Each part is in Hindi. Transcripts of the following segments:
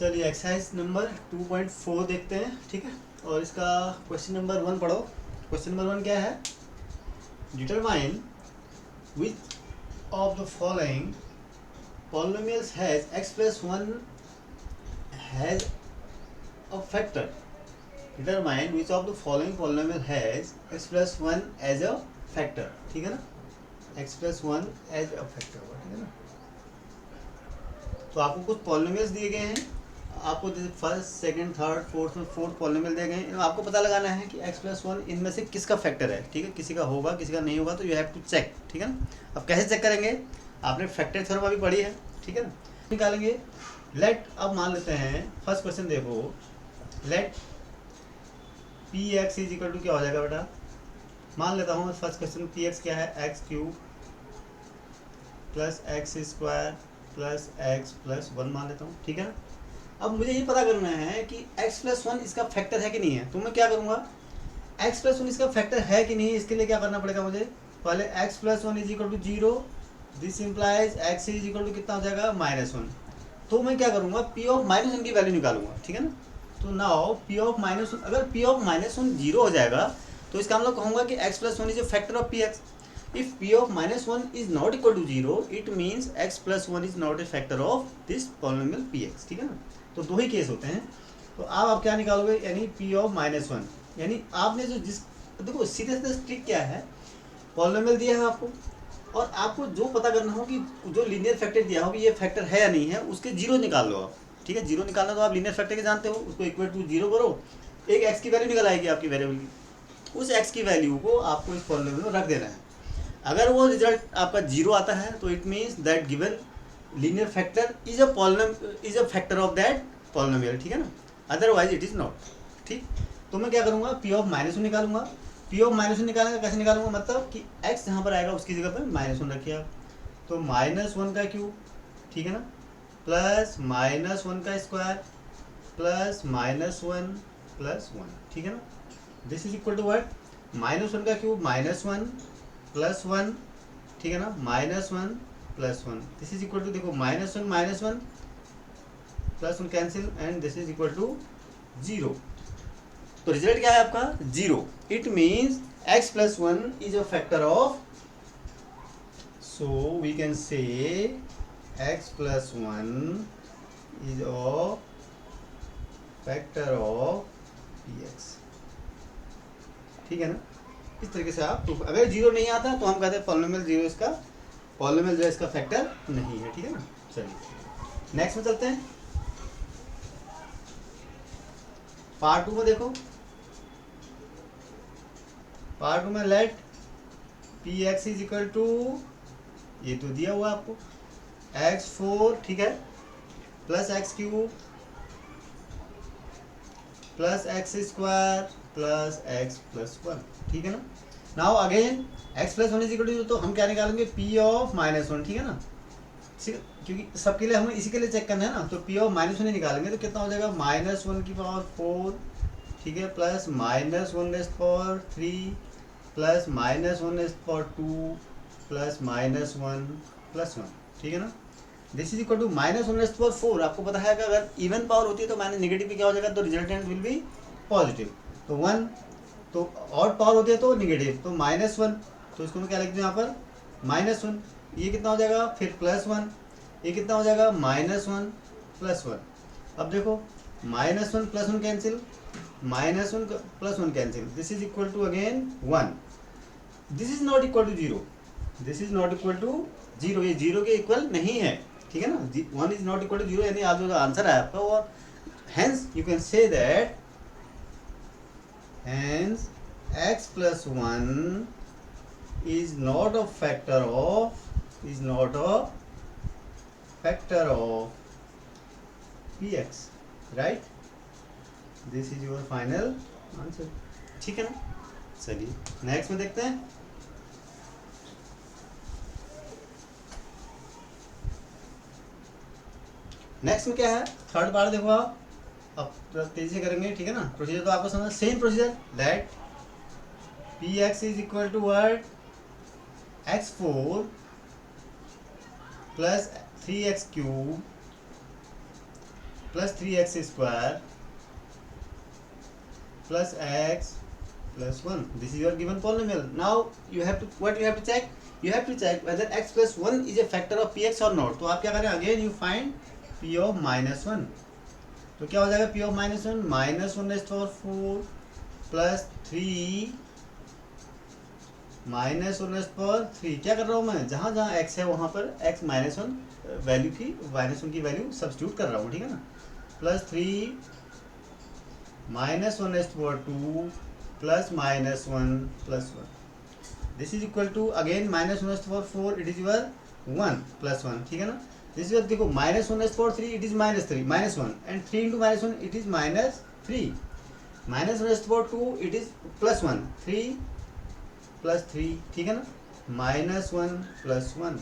चलिए एक्सरसाइज नंबर 2.4 देखते हैं, ठीक है। और इसका क्वेश्चन नंबर 1 पढ़ो। क्वेश्चन नंबर 1 क्या है? Determine which of the following polynomials has x plus 1 has a factor. Determine which of the following polynomial has x plus 1 as a factor, ठीक है ना। x plus 1 as a factor, ठीक है ना। तो आपको कुछ पॉलिनोमियल्स दिए गए हैं, आपको जैसे first second third fourth polynomial दिए गए हैं। आपको पता लगाना है कि x प्लस 1 इनमें से किसका फैक्टर है, ठीक है। किसी का होगा, किसी का नहीं होगा, तो यू हैव टू चेक, ठीक है ना। अब कैसे चेक करेंगे? आपने फैक्टर थ्योरम अभी पढ़ी है, ठीक है ना। निकालेंगे। लेट, अब मान लेते हैं फर्स्ट क्वेश्चन देखो। Let P X is equal to क्या हो जाएगा बेटा? मान लेता हूँ फर्स्ट क्वेश्चन पी एक्स क्या है, X cube plus X square plus X plus 1 मान लेता हूँ, ठीक है ना। अब मुझे ये पता करना है कि x प्लस 1 इसका फैक्टर है कि नहीं है। तो मैं क्या करूँगा, x प्लस 1 इसका फैक्टर है कि नहीं, इसके लिए क्या करना पड़ेगा मुझे? पहले x plus 1 is equal to 0, this implies x is equal to कितना हो जाएगा, -1। तो मैं क्या करूँगा, p ऑफ -1 की वैल्यू निकालूंगा, ठीक है ना। तो नाउ p ऑफ -1, अगर p ऑफ -1 0 हो जाएगा तो इसका मतलब कहूँगा कि x plus 1 is a factor of px। If p of -1 is not equal to 0, it means x plus 1 is not a factor of this polynomial px, ठीक है ना। तो दो ही केस होते हैं। तो आप क्या निकालोगे, यानी p of -1, यानी आपने जो जिस, देखो सीधे सीधे ट्रिक क्या है, पॉलिनोमियल दिया है आपको, और आपको जो पता करना हो कि जो लीनियर फैक्टर दिया हो कि ये फैक्टर है या नहीं है, उसके जीरो निकाल लो आप, ठीक है। जीरो निकालना तो आप लीनियर फैक्टर के जानते हो, उसको इक्वल टू जीरो करो, एक एक्स की वैल्यू निकल आएगी आपकी वेरिएबल की। उस एक्स की वैल्यू को आपको इस पॉलिनोमियल में रख देना है। अगर वो रिजल्ट आपका जीरो आता है तो it means that given linear factor is a factor of that polynomial, ठीक है ना। अदरवाइज इट इज नॉट, ठीक। तो मैं क्या करूँगा, पी ऑफ -1 निकालूंगा। पी ऑफ -1 निकालेंगे, कैसे निकालूंगा, मतलब कि x जहाँ पर आएगा उसकी जगह पर -1 रखिए आप। तो -1 का क्यूब, ठीक है ना, प्लस -1 का स्क्वायर प्लस -1 प्लस 1, ठीक है ना। This is equal to what, -1 का क्यूब -1 प्लस 1, ठीक है ना, -1 plus 1, this is equal to, देखो -1 plus 1 cancel and this is equal to 0। तो रिजल्ट क्या है आपका, 0। It means x plus 1 is a factor of, so we can say x plus 1 is a factor of px, ठीक है ना। इस तरीके से आप प्रूफ, अगर जीरो नहीं आता तो हम कहते हैं पॉलिनोमियल जीरो, इसका पॉलिनोमियल जो है इसका फैक्टर नहीं है, ठीक है ना। चलिए नेक्स्ट में चलते हैं। पार्ट 2 में देखो, पार्ट 2 में let P X is equal to, ये तो दिया हुआ आपको, x4, ठीक है, plus X cube plus X square plus X plus 1, ठीक है ना। Now again x plus 1 is equal to, तो हम क्या निकालेंगे, p ऑफ -1, ठीक है ना। क्योंकि सबके लिए हमें इसी के लिए चेक करना है ना, तो p ऑफ -1 ही निकालेंगे। तो कितना हो जाएगा, -1 की पावर 4, ठीक है, plus -1 raised power 3 plus -1 raised power 2 plus -1 plus 1, ठीक है ना। This is equal to -1 raised power 4। आपको पता है कि अगर इवन पावर होती है तो माइनस नेगेटिव क्या हो जाएगा, तो रिजल्टेंट विल बी पॉजिटिव। तो 1, तो ऑड पावर होती है तो नेगेटिव, तो -1, तो इसको मैं क्या लिख दूँ यहाँ पर, -1, ये कितना हो जाएगा, फिर +1, ये कितना हो जाएगा, -1 प्लस 1। अब देखो -1 plus 1 cancel, -1 plus 1 cancel, this is equal to again 1। This is not equal to 0, this is not equal to 0, ये 0 के इक्वल नहीं है, ठीक है ना। 1 इज नॉट इक्वल टू 0, यानी आज जो आंसर है आपका, और hence you can say that, hence x plus 1 is not a factor of px, right? This is your final answer, ठीक है ना। चलिए नेक्स्ट में देखते हैं। नेक्स्ट में क्या है, थर्ड पार्ट देखो आप, अब तेजी से करेंगे, ठीक है ना। प्रोसीजर तो आपको समझ, same procedure, that P X is equal to word x4 plus 3x cube plus 3x² plus x plus 1. This is your given polynomial. Now you have to, what you have to check? You have to check whether x plus 1 is a factor of px or not. तो आप क्या करें? Again you find p of minus 1. तो क्या हो जाएगा p of minus 1? Minus 1 raised to power 4 plus 3 minus 1 raised to power 3. क्या कर रहा हूँ मैं? जहाँ जहाँ x है वहाँ पर x minus 1 वैल्यू की -1 की वैल्यू सब्स्टिट्यूट कर रहा हूँ, ठीक है ना? Plus 3 minus 1 raised to power 2 plus minus 1 plus 1. This is equal to again minus 1 raised to power 4, it is your 1 plus 1, ठीक है ना? This is your, देखो minus 1 raised to power 3, it is minus 3, minus 1, and 3 into minus 1, it is minus 3. Minus 1 raised to power 2, it is plus 1, 3 plus 3, ठीक है ना? Minus 1 plus 1,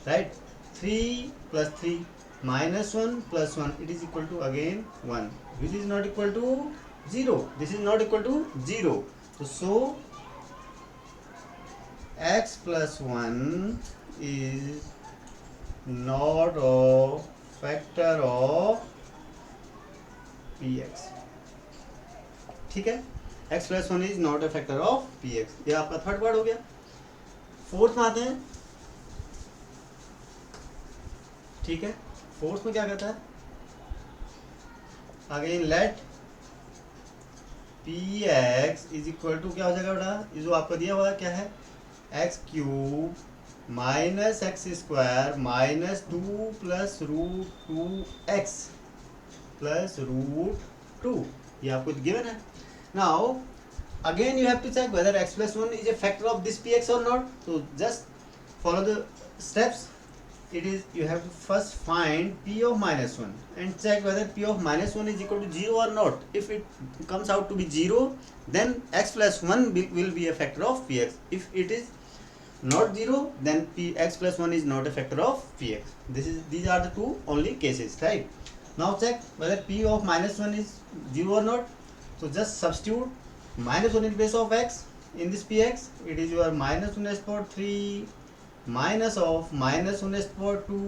right? 3 plus 3 minus 1 plus 1, it is equal to again 1, which is not equal to 0. This is not equal to 0. So x plus 1 is not a factor of px. ठीक है, x plus 1 is not a factor of px. ये आपका थर्ड पार्ट हो गया. फोर्थ में आते हैं. ठीक है, फोर्थ में क्या कहता है? Again let P X is equal to क्या हो जाएगा बेटा? ये जो आपको दिया हुआ है क्या है? X cube minus X square minus 2 plus root 2x plus root 2. ये आपको गिवन है. Now again you have to check whether x plus 1 is a factor of this px और नॉट. तो just follow the steps. It is, you have to first find p of minus 1 and check whether p of minus 1 is equal to 0 or not. If it comes out to be 0, then x plus 1 will be a factor of px. If it is not 0, then x plus 1 is not a factor of px. These are the two only cases, right? Now check whether p of minus 1 is 0 or not. So just substitute minus 1 in place of x in this px. It is your minus 1 raised to power 3 minus of minus 1 raised to power 2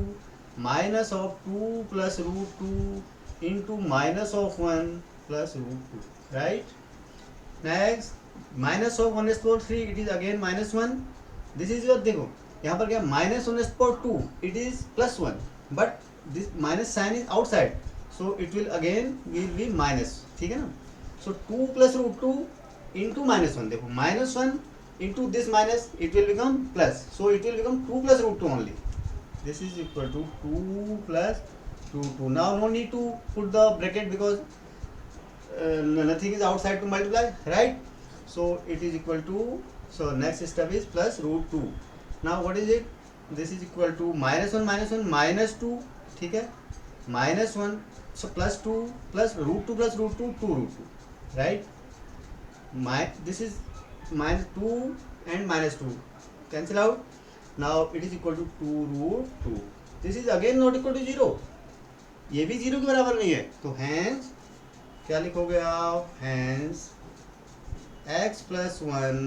minus of 2 plus root 2 into minus of 1 plus root 2, right? Next minus of 1 raised to power 3, it is again minus 1. This is your, देखो यहाँ पर क्या minus 1 raised to power 2, it is plus 1, but this minus sign is outside, so it will again will be minus, ठीक है ना? So 2 plus root 2 into minus 1, देखो minus 1 into this minus, it will become plus, so it will become 2 plus root 2 only. This is equal to 2 plus root 2. Now no need to put the bracket because nothing is outside to multiply, right? So it is equal to, so next step is plus root 2. Now what is it? This is equal to minus 1 minus 2, ठीक है? Minus 1, so plus 2 plus root 2 plus root 2, 2 root 2, right? This is minus 2 and minus 2 cancel out. Now it is equal to 2 root 2. This is again not equal to 0. ये भी 0 के बराबर नहीं है. तो hence क्या लिखोगे आप? Hence x plus 1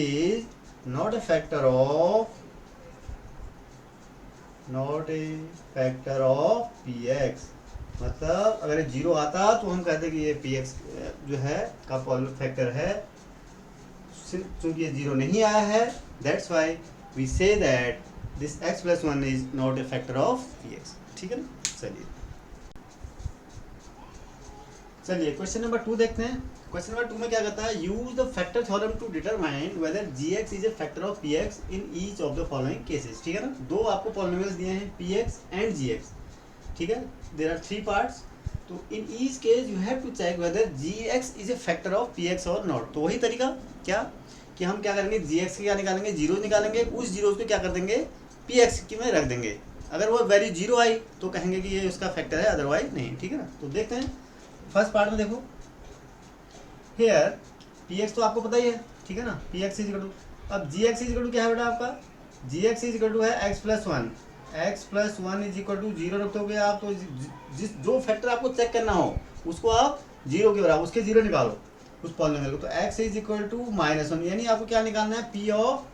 is not a factor of px. मतलब अगर ये 0 आता तो हम कहते कि ये px जो है का फैक्टर है. चूंकि ये 0 नहीं आया है, that's why we say that this x plus 1 is not a factor of px. ठीक है ना? चलिए क्वेश्चन नंबर 2 देखते हैं. क्वेश्चन नंबर 2 में क्या कहता है? Use the factor theorem to determine whether gx is a factor of px in each of the following cases. ठीक है ना? दो आपको पॉलिनोमियल्स दिए हैं px एंड gx. ठीक है, देयर आर 3 पार्ट्स. तो in each case you have to check whether gx is a factor of px और नॉट. तो वही तरीका क्या कि हम क्या करेंगे? gx के क्या निकालेंगे? जीरोज निकालेंगे. उस जीरोज को क्या कर देंगे? px की में रख देंगे. अगर वो वैल्यू 0 आई तो कहेंगे कि ये उसका फैक्टर है, अदरवाइज नहीं. ठीक है ना? तो देखते हैं फर्स्ट पार्ट में. देखो हेयर px तो आपको पता ही है, ठीक है ना? px इज इक्वल टू, अब gx इज इक्वल टू क्या है बेटा आपका? gx इज इक्वल टू है x plus 1. x plus 1 is equal to 0 रखोगे आप. तो जिस जो फैक्टर आपको चेक करना हो उसको आप 0 के बराबर, उसके 0 निकालो उस पॉलिनोमियल को. तो x इज इक्वल टू -1, यानी आपको क्या निकालना है? p of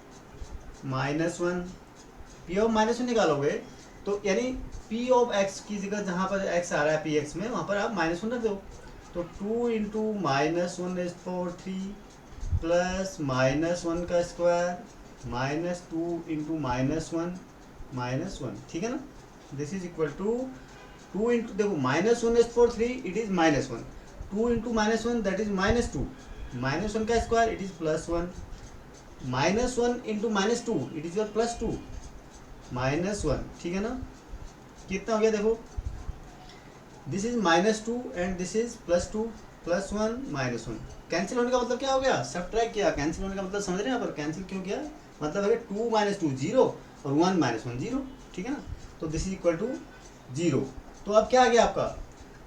-1. p ऑफ -1 निकालोगे तो यानी पी ऑफ एक्स की जगह जहाँ पर एक्स आ रहा है पी एक्स में, वहाँ पर आप -1 रख दो। तो 2 इंटू -1 रेज़ पावर 3 प्लस -1 का स्क्वायर -2 इंटू -1, ठीक है ना। This is equal to 2 into, देखो -1 raise power 3 it is -1, 2 into -1 that is -2, -1 का square it is +1, -1 into -2 it is your +2, -1, ठीक है ना। कितना हो गया देखो, this is -2 and this is +2, +1 -1। Cancel होने का मतलब क्या हो गया, सब्ट्रैक्ट किया। कैंसिल होने का मतलब समझ रहे हैं यहाँ पर, कैंसिल क्यों किया, मतलब है 2 - 2 0 और 1 - 1 0, ठीक है ना। तो दिस इज इक्वल टू 0। तो अब क्या आ गया आपका,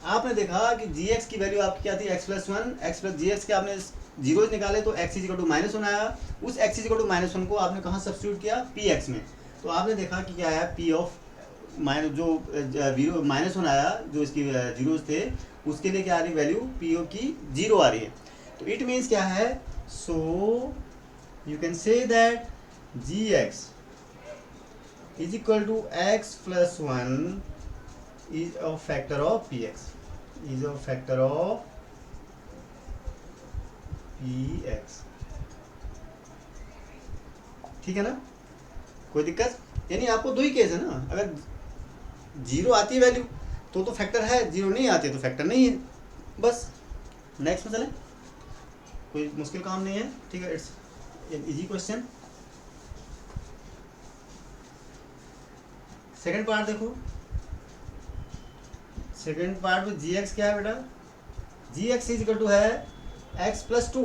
आपने देखा कि जी एक्स की वैल्यू आपकी क्या थी, x+1, x प्लस जी एक्स के आपने जीरोज निकाले तो x इज इक्वल टू -1 आया। उस x इज इक्वल टू -1 को आपने कहाँ सब्स्टिट्यूट किया, पी एक्स में। तो आपने देखा कि क्या आया, पी ऑफ जो -1 आया, जो इसकी जीरोज थे उसके लिए क्या आ रही वैल्यू, पी ओ की 0 आ रही है। तो इट मीन्स क्या है, so you can say that G x is equal to x+1 is a factor of px, is a factor of px, ठीक है ना। कोई दिक्कत, यानी आपको दो ही केस है ना, अगर 0 आती है वैल्यू तो फैक्टर है, 0 नहीं आती है तो फैक्टर नहीं है, बस। नेक्स्ट में चलें, कोई मुश्किल काम नहीं है, ठीक है, it's an easy question. Second part देखो, सेकेंड पार्ट में जी एक्स क्या है बेटा, g x is equal to है x+2,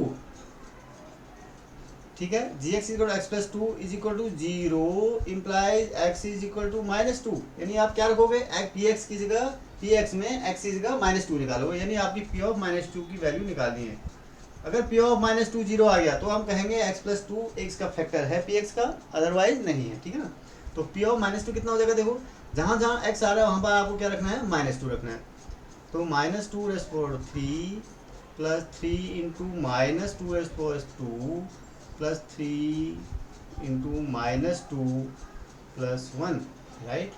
ठीक है। G x is equal to x+2 is equal to 0 implies x is equal to -2, यानी आप क्या रखोगे, पी एक्स की जगह, पी एक्स में x की जगह -2 निकालोगे, यानी आपकी पी ऑफ -2 की वैल्यू निकालनी है। अगर पी ऑफ -2 0 आ गया तो हम कहेंगे x+2 x का फैक्टर है पी एक्स का, अदरवाइज नहीं है, ठीक है ना। तो पी ऑफ -2 कितना हो जाएगा, देखो जहाँ जहाँ x आ रहा है वहाँ पर आपको क्या रखना है, -2 रखना है। तो -2⁻³ plus 3 into -2⁻² plus 3 into -2 plus 1, right.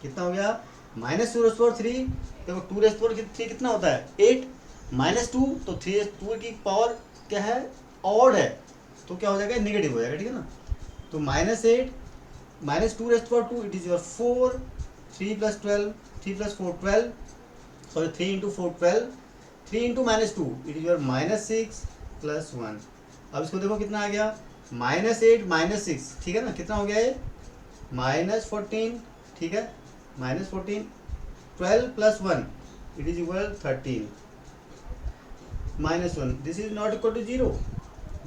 कितना हो गया, -2⁻3, देखो 2⁻3 कितना होता है, 8, -2 तो 3 की पावर क्या है, ऑड है, तो क्या हो जाएगा, नेगेटिव हो जाएगा, ठीक है ना। तो -8 -2⁻2 it is your 4, 3 + 12, 3 + 4 12, sorry 3 into 4 12, 3 into -2 it is your -6 plus 1। अब इसको देखो कितना आ गया, -8 -6, ठीक है ना, कितना हो गया ये, -14, ठीक है, -14, 12 plus 1 it is equal 13, -1, this is not equal to 0,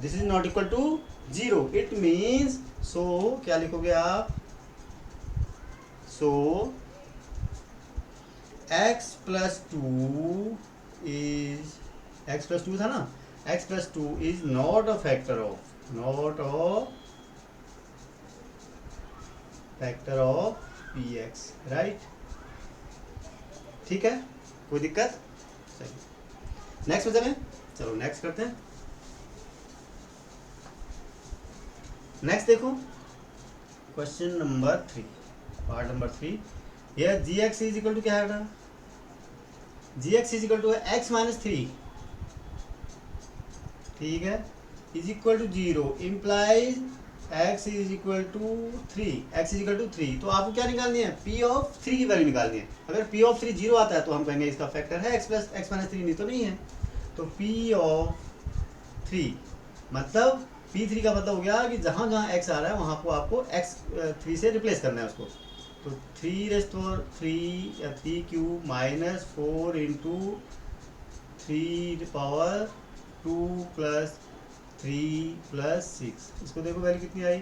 this is not equal to 0, it means, so क्या लिखोगे आप, सो x+2 is, x+2 था ना, x+2 is not a factor of, not a factor of px, right, ठीक है, कोई दिक्कत, सही। नेक्स्ट में चलें, चलो नेक्स्ट करते हैं। नेक्स्ट देखो क्वेश्चन नंबर 3, पार्ट नंबर 3। यह g x is equal to क्या है बेटा, g x is equal to x - 3, ठीक है, is equal to 0 implies x is equal to 3, x is equal to 3। तो आपको क्या निकालनी है, p ऑफ 3 की वैल्यू निकालनी है। अगर p ऑफ 3 0 आता है तो हम कहेंगे इसका फैक्टर है x + x - 3, नहीं तो नहीं है। तो p ऑफ 3 मतलब p3 का मतलब हो गया कि जहाँ जहाँ x आ रहा है वहाँ को आपको x3 से रिप्लेस करना है उसको। तो 3⁻³ या 3³ -4 इंटू 3⁻² प्लस 3 प्लस 6, इसको देखो वैल्यू कितनी आई,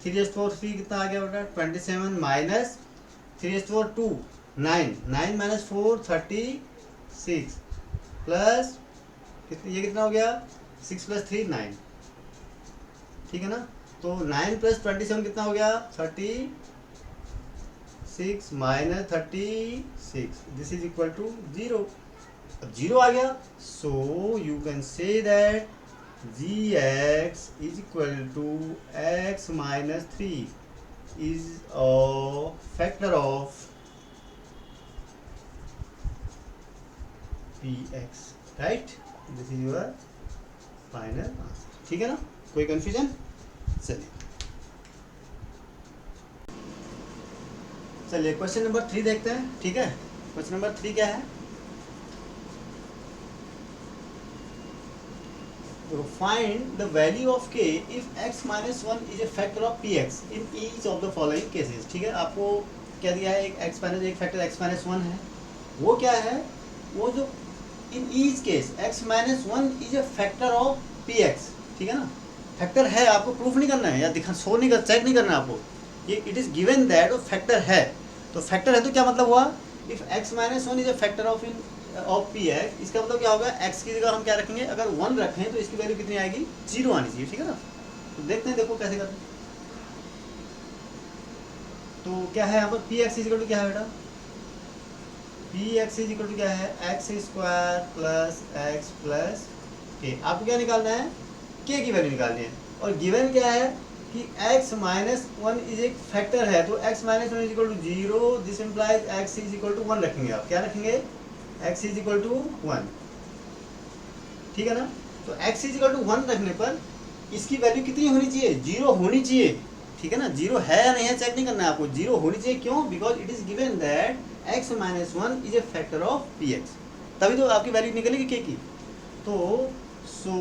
3⁻³ कितना आ गया बेटा, 27 माइनस 3⁻², 9, 9 - 4 36 प्लस कितनी, ये कितना हो गया, 6 + 3 9, ठीक है ना। तो 9 + 27 कितना हो गया, 36 - 36, दिस इज इक्वल टू 0। अब 0 आ गया, so you can say that G x is equal to x - 3 is a factor of px, right? This is your final answer, ठीक है ना? कोई कंफ्यूजन? चलिए क्वेश्चन नंबर 3 देखते हैं, ठीक है? क्वेश्चन नंबर 3 क्या है? Find the value of k if x minus one is a factor of px in each of the following cases, ठीक है? आपको क्या दिया है? एक फैक्टर x माइनस वन है, वो क्या है? वो जो इन each case x minus one is a factor of px, ठीक है ना? फैक्टर है, आपको प्रूफ नहीं करना है या दिखा शो नहीं कर, चेक नहीं करना है आपको, ये इट इज गिवन दैट वो फैक्टर है। तो फैक्टर है तो क्या मतलब हुआ? If x minus one is a factor of P x, इसका मतलब क्या होगा? x की जगह हम क्या रखेंगे? अगर 1 रखें तो इसकी वैल्यू कितनी आएगी? 0 आनी चाहिए, ठीक है ना? तो देखते हैं, देखो कैसे करते हैं। तो क्या है यहाँ पर? पी एक्स इजिकल टू क्या है बेटा? पी एक्स इजिकल टू क्या है? X square plus X plus के। आपको क्या निकालना है? के की वैल्यू निकालनी है। और गिवन क्या है कि x माइनस वन इज एक फैक्टर है, तो x minus one is equal to 0, this implies x is equal to 1 रखेंगे। आप क्या रखेंगे? x इज इक्वल टू 1, ठीक है ना? तो x इज इक्वल टू 1 रखने पर इसकी वैल्यू कितनी होनी चाहिए? 0 होनी चाहिए, ठीक है ना? 0 है या नहीं है चेक नहीं करना है आपको, 0 होनी चाहिए। क्यों? Because it is given that x minus one is a factor of px, तभी तो आपकी वैल्यू निकलेगी k की। तो so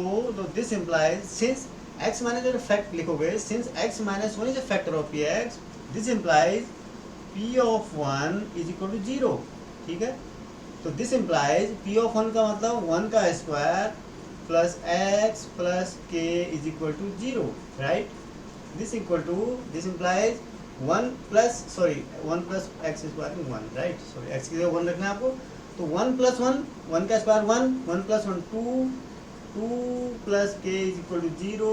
this implies since x minus one fact लिखोगे, since x minus one is a factor of px, this implies p of 1 is equal to 0, ठीक है? तो दिस इम्प्लाइज p ऑफ 1 का मतलब 1 का square plus x plus k is equal to 0, right? This implies 1 plus x square 1, right? Sorry, x की जगह 1 रखना है आपको। तो 1 प्लस 1 का square 1 plus 1 2 plus k is equal to 0,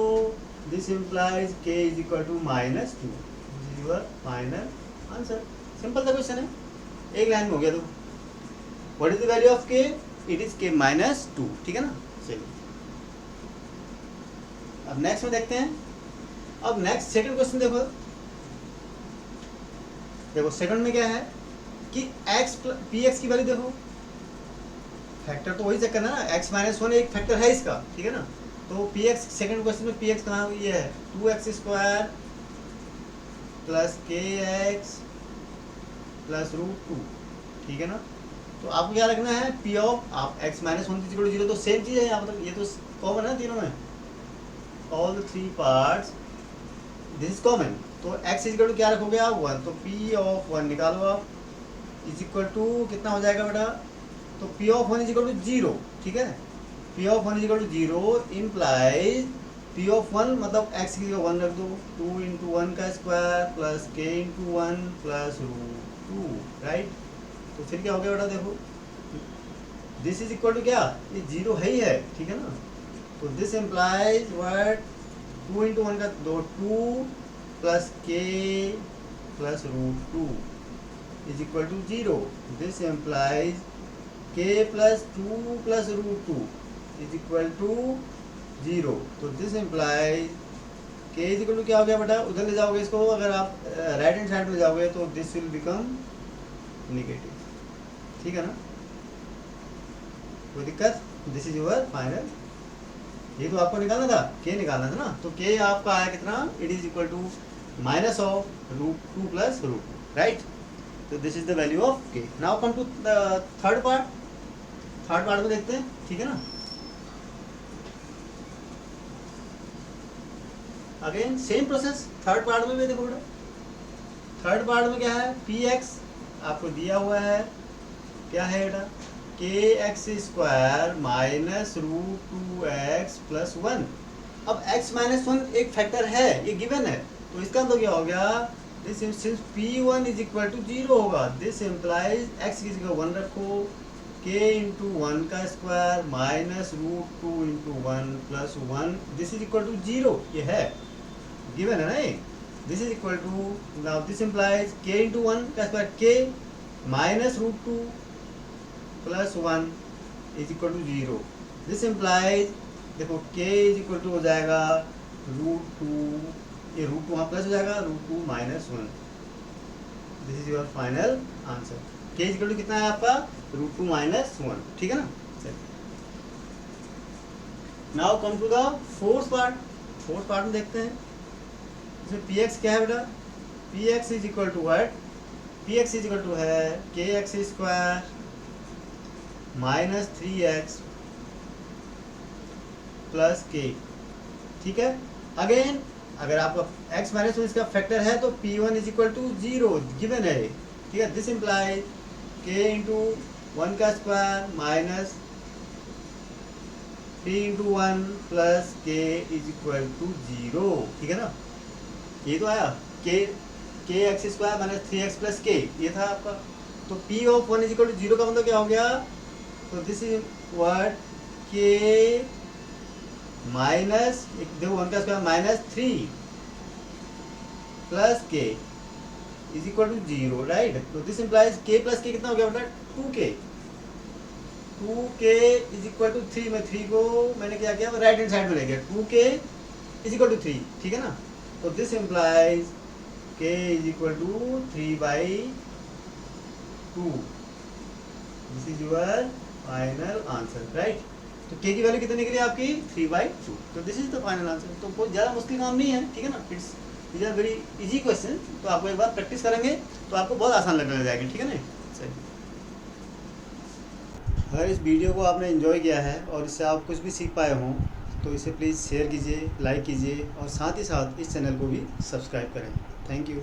this implies k is equal to minus 2। This is your final answer. Simple सा क्वेश्चन है, एक लाइन में हो गया। तो what is the value of k? It is k minus 2, ठीक है ना? चलिए अब नेक्स्ट में देखते हैं। अब नेक्स्ट सेकंड क्वेश्चन देखो, सेकंड में क्या है कि पी एक्स की वैल्यू देखो, फैक्टर तो वही चेक करना ना, x माइनस वन एक फैक्टर है इसका, ठीक है ना? तो पी एक्स सेकेंड क्वेश्चन में पी एक्स कहाँ? ये है 2x square plus K X plus root 2, ठीक है ना? तो आपको क्या रखना है? पी ऑफ आप x minus one equal to 0, तो सेम चीज़ है यहाँ पर, ये तो कॉमन है तीनों में, all the three parts this is common. तो x इक्वल टू क्या रखोगे आप? 1, तो p ऑफ 1 निकालो आप, इज इक्वल टू कितना हो जाएगा बेटा? तो p of 1 is equal to 0, ठीक है? p of 1 is equal to 0 implies p of 1 मतलब x की जगह 1 रख दो, 2 इंटू 1 का square plus k into 1 plus root 2, right? तो फिर क्या हो गया बेटा? देखो दिस इज इक्वल टू क्या? ये 0 है ही है, ठीक है ना? तो दिस इम्प्लाइज व्हाट? 2 इंटू 1 का 2 plus k plus root 2 is equal to 0। This implies k plus 2 plus root 2 is equal to 0। तो this implies k is equal to क्या हो गया बेटा? उधर ले जाओगे इसको, अगर आप राइट हैंड साइड में जाओगे तो दिस विल बिकम नेगेटिव, ठीक है ना? कोई दिक्कत? This is your final. ये तो आपको निकालना था, k निकालना था ना? तो k आपका आया कितना? It is equal to minus of root 2 plus root 2, right? तो this is the value of k। Now come to the third part में देखते हैं, ठीक है ना? Again same process, third part में भी देखो बेटा। थर्ड पार्ट में क्या है? पी एक्स आपको दिया हुआ है, क्या है बेटा? K X square minus root 2x plus 1। अब x माइनस वन एक फैक्टर है, ये गिवन है, तो इसका मतलब क्या हो गया? This since p1 is equal to 0 होगा, दिस इम्प्लाइज x की जगह 1 रखो, k इंटू 1 का square minus root 2 into 1 plus 1, this is equal to 0। ये है गिवन है ना ये? This is equal to, now this implies k into 1 का square k minus root 2 plus 1 is equal to 0। This implies देखो k इज इक्वल टू हो जाएगा रूट 2 ये रूट 2 वहाँ प्लस हो जाएगा, √2 - 1। This is your final answer. K equal to कितना है आपका, √2 - 1, ठीक है ना। Now come to the fourth part. Fourth part में देखते हैं इसमें पी एक्स क्या है बेटा, P X is equal to what, P X is equal to है K X square - 3x plus के, ठीक है। अगेन अगर आपका x - 1 इसका फैक्टर है तो p1 is equal to 0 given है, ठीक है। दिस इम्प्लाइज k इंटू 1 का square minus 3 into 1 plus K is equal to 0, ठीक है ना। ये तो आया के X square minus 3x plus के, ये था आपका। तो p of 1 is equal to 0 का मतलब क्या हो गया, तो this is what K minus, देखो 1 का square minus 3 plus K is equal to 0, right. तो this implies K plus K कितना हो गया बेटा, 2k। 2k is equal to 3 में 3 को मैंने क्या किया, राइट हैंड साइड में ले गया, 2k इज इक्वल टू 3, ठीक है ना। तो this implies k is equal to 3/2। This is your final answer, right. तो k की वैल्यू कितनी निकली आपकी, 3/2। तो this is the final answer. तो कोई ज़्यादा मुश्किल काम नहीं है, ठीक है ना। It's is a very easy question. तो आपको एक बार प्रैक्टिस करेंगे तो आपको बहुत आसान लगने लग जाएगा, ठीक है ना। सही। अगर इस वीडियो को आपने एंजॉय किया है और इससे आप कुछ भी सीख पाए हों तो इसे प्लीज़ शेयर कीजिए, लाइक कीजिए और साथ ही साथ इस चैनल को भी सब्सक्राइब करें। Thank you.